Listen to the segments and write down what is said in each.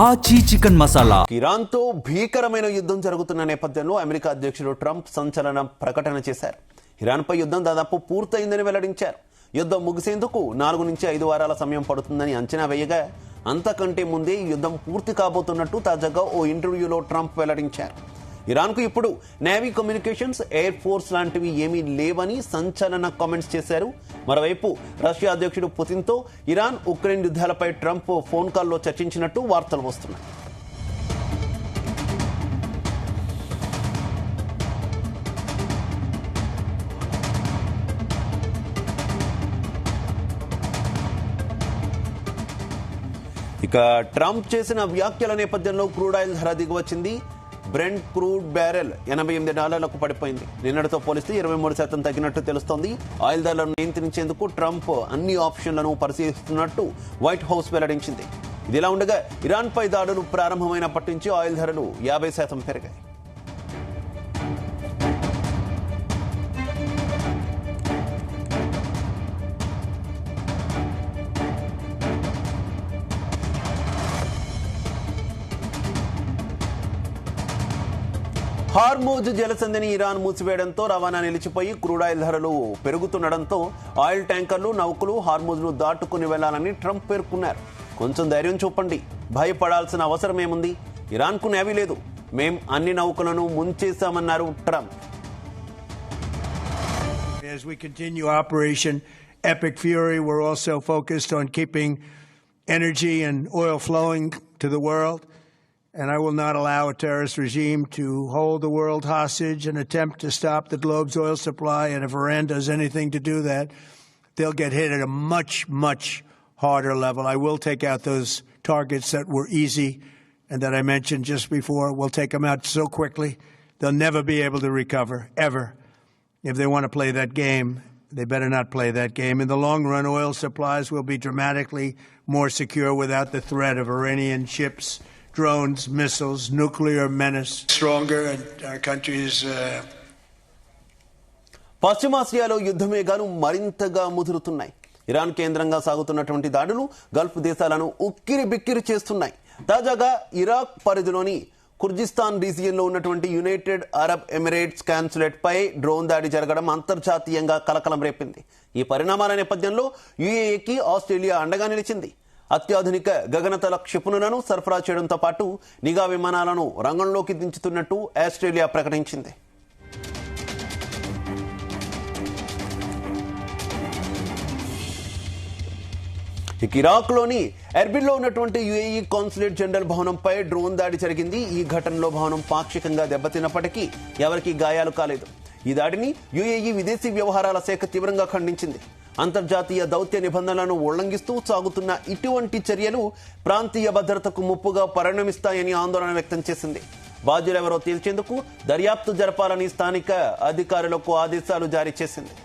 ఆచి చికెన్ మసాలా. ఇరాన్తో భీకరమైన యుద్ధం జరుగుతున్న నేపథ్యంలో అమెరికా అధ్యక్షుడు ట్రంప్ సంచలన ప్రకటన చేశారు. ఇరాన్పై యుద్ధం దాదాపు పూర్తయిందని వెల్లడించారు. యుద్ధం ముగిసేందుకు 4 నుంచి 5 వారాల సమయం పడుతుందని అంచనా వేయగా అంతకంటే ముందే ఈ యుద్ధం పూర్తి కాబోతున్నట్టు తాజాగా ఓ ఇంటర్వ్యూలో ట్రంప్ వెల్లడించారు. ఇరాన్కు ఇప్పుడు నేవీ, కమ్యూనికేషన్స్, ఎయిర్ ఫోర్స్ లాంటివి ఏమీ లేవని సంచలన కామెంట్స్ చేశారు. మరోవైపు రష్యా అధ్యక్షుడు పుతిన్తో ఇరాన్, ఉక్రెయిన్ యుద్ధాలపై ట్రంప్ ఫోన్ కాల్లో చర్చించినట్టు వార్తలు వస్తున్నాయి. ఇక ట్రంప్ చేసిన వ్యాఖ్యల నేపథ్యంలో క్రూడ్ ఆయిల్ ధర దిగివచ్చింది. బ్రెంట్ క్రూడ్ బ్యారెల్ $88 పడిపోయింది. నిన్నటితో పోలిస్తే 23% తగ్గినట్టు తెలుస్తోంది. ఆయిల్ ధరలను నియంత్రించేందుకు ట్రంప్ అన్ని ఆప్షన్లను పరిశీలిస్తున్నట్టు వైట్ హౌస్ వెల్లడించింది. ఇదిలా ఉండగా ఇరాన్పై దాడులు ప్రారంభమైనప్పటి నుంచి ఆయిల్ ధరలు 50% పెరిగాయి. హార్మూజ్ జలసంధిని ఇరాన్ మూసివేయడంతో రవాణా నిలిచిపోయి క్రూడ్ ఆయిల్ ధరలు పెరుగుతుండడంతో ఆయిల్ ట్యాంకర్లు, నౌకలు హార్మూజ్ను దాటుకుని వెళ్లాలని ట్రంప్ పేర్కొన్నారు. కొంచెం ధైర్యం చూపండి, భయపడాల్సిన అవసరం ఏముంది? ఇరాన్కు నేవీ లేదు, మేం అన్ని నౌకలను ముంచేశామన్నారు Trump. As we continue Operation Epic Fury, we're also focused on keeping energy and oil flowing to the world. And I will not allow a terrorist regime to hold the world hostage and attempt to stop the globe's oil supply. And if Iran does anything to do that, they'll get hit at a much, much harder level. I will take out those targets that were easy and that I mentioned just before. We'll take them out so quickly, they'll never be able to recover, ever. If they want to play that game, they better not play that game. In the long run, oil supplies will be dramatically more secure without the threat of Iranian ships, drones, missiles, nuclear menace. Stronger and our countries. పశ్చిమాసియాలో యుద్ధ మేఘాలు మరింతగా ముదురుతున్నాయి. Iran కేంద్రంగా సాగుతున్నటువంటి దాడులు Gulf దేశాలను ఉక్కిరి బిక్కిరి చేస్తున్నాయి. తాజాగా ఇరాక్ పరిధిలోని కుర్జిస్తాన్ రీజియన్లో ఉన్నటువంటి యునైటెడ్ అరబ్ ఎమిరేట్స్ కాన్సులేట్ పై డ్రోన్ దాడి జరగడం అంతర్జాతీయంగా కలకలం రేపింది. ఈ పరిణామాల నేపథ్యంలో యుఏఈకి ఆస్ట్రేలియా అండగా నిలిచింది. అత్యాధునిక గగనతల క్షిపణులను సరఫరా చేయడంతో పాటు నిఘా విమానాలను రంగంలోకి దించుతున్నట్టు ఆస్ట్రేలియా ప్రకటించింది. ఇరాక్లోని ఎర్బిల్లో ఉన్నటువంటి యుఏఈ కాన్సులేట్ జనరల్ భవనంపై డ్రోన్ దాడి జరిగింది. ఈ ఘటనలో భవనం పాక్షికంగా దెబ్బతిన్నప్పటికీ ఎవరికీ గాయాలు కాలేదు. ఈ దాడిని యుఏఈ విదేశీ వ్యవహారాల శాఖ తీవ్రంగా ఖండించింది. అంతర్జాతీయ దౌత్య నిబంధనలను ఉల్లంఘిస్తూ సాగుతున్న ఇటువంటి చర్యలు ప్రాంతీయ భద్రతకు ముప్పుగా పరిణమిస్తాయని ఆందోళన వ్యక్తం చేసింది. బాధ్యులెవరో తేల్చేందుకు దర్యాప్తు జరపాలని స్థానిక అధికారులకు ఆదేశాలు జారీ చేసింది.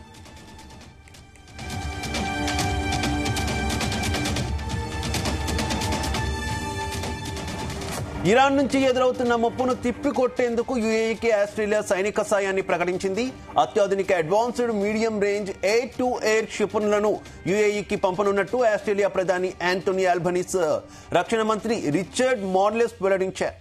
ఇరాన్ నుంచి ఎదురవుతున్న ముప్పును తిప్పికొట్టేందుకు యుఏఈకి ఆస్ట్రేలియా సైనిక సాయాన్ని ప్రకటించింది. అత్యాధునిక advanced medium range air to air క్షిపణులను యుఏఈకి పంపనున్నట్టు ఆస్ట్రేలియా ప్రధాని యాంటోనీ ఆల్బనీస్ రక్షణ మంత్రి రిచర్డ్ మార్లెస్ వెల్లడించారు.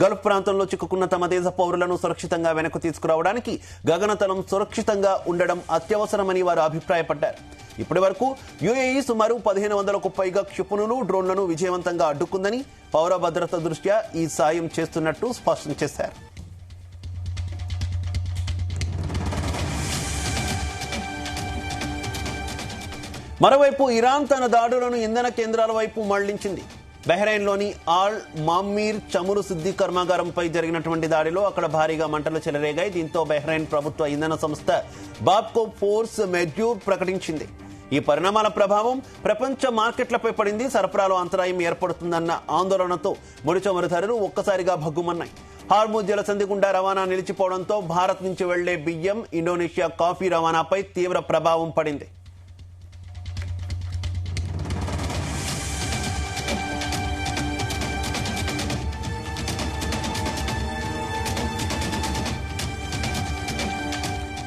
గల్ఫ్ ప్రాంతంలో చిక్కుకున్న తమ దేశ పౌరులను సురక్షితంగా వెనక్కు తీసుకురావడానికి గగనతలం సురక్షితంగా ఉండడం అత్యవసరమని వారు అభిప్రాయపడ్డారు. ఇప్పటి వరకు యుఏఈ సుమారు 1500కు పైగా క్షిపణులు, డ్రోన్లను విజయవంతంగా అడ్డుకుందని, పౌర భద్రత దృష్ట్యా ఈ సాయం చేస్తున్నట్టు స్పష్టం చేశారు. మరోవైపు ఇరాన్ తన దాడులను ఇంధన కేంద్రాల వైపు మళ్లించింది. బహ్రెయిన్లోని ఆల్ మామ్మీర్ చమురు శుద్ధి కర్మాగారంపై జరిగినటువంటి దాడిలో అక్కడ భారీగా మంటలు చెలరేగాయి. దీంతో బహ్రెయిన్ ప్రభుత్వ ఇంధన సంస్థ బాబ్కో ఫోర్స్ మెజ్యూర్ ప్రకటించింది. ఈ పరిణామాల ప్రభావం ప్రపంచ మార్కెట్లపై పడింది. సరఫరాలో అంతరాయం ఏర్పడుతుందన్న ఆందోళనతో ముడి చమురు ధరలు ఒక్కసారిగా భగ్గుమన్నాయి. హార్మూజ్ జలసంధి గుండా రవాణా నిలిచిపోవడంతో భారత్ నుంచి వెళ్లే బియ్యం, ఇండోనేషియా కాఫీ రవాణాపై తీవ్ర ప్రభావం పడింది.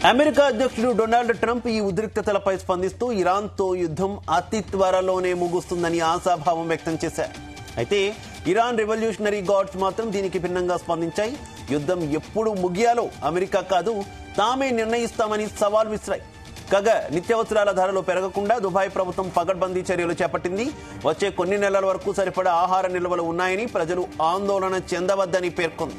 అమెరికా అధ్యక్షుడు డొనాల్డ్ ట్రంప్ ఈ ఉద్రిక్తతలపై స్పందిస్తూ ఇరాన్తో యుద్ధం అతి త్వరలోనే ముగుస్తుందని ఆశాభావం వ్యక్తం చేశారు. అయితే ఇరాన్ రెవల్యూషనరీ గార్డ్స్ మాత్రం దీనికి భిన్నంగా స్పందించాయి. యుద్ధం ఎప్పుడు ముగియాలో అమెరికా కాదు తామే నిర్ణయిస్తామని సవాల్ విసిరాయి. కాగా నిత్యావసరాల ధరలు పెరగకుండా దుబాయ్ ప్రభుత్వం పగడ్బందీ చర్యలు చేపట్టింది. వచ్చే కొన్ని నెలల వరకు సరిపడా ఆహార నిల్వలు ఉన్నాయని, ప్రజలు ఆందోళన చెందవద్దని పేర్కొంది.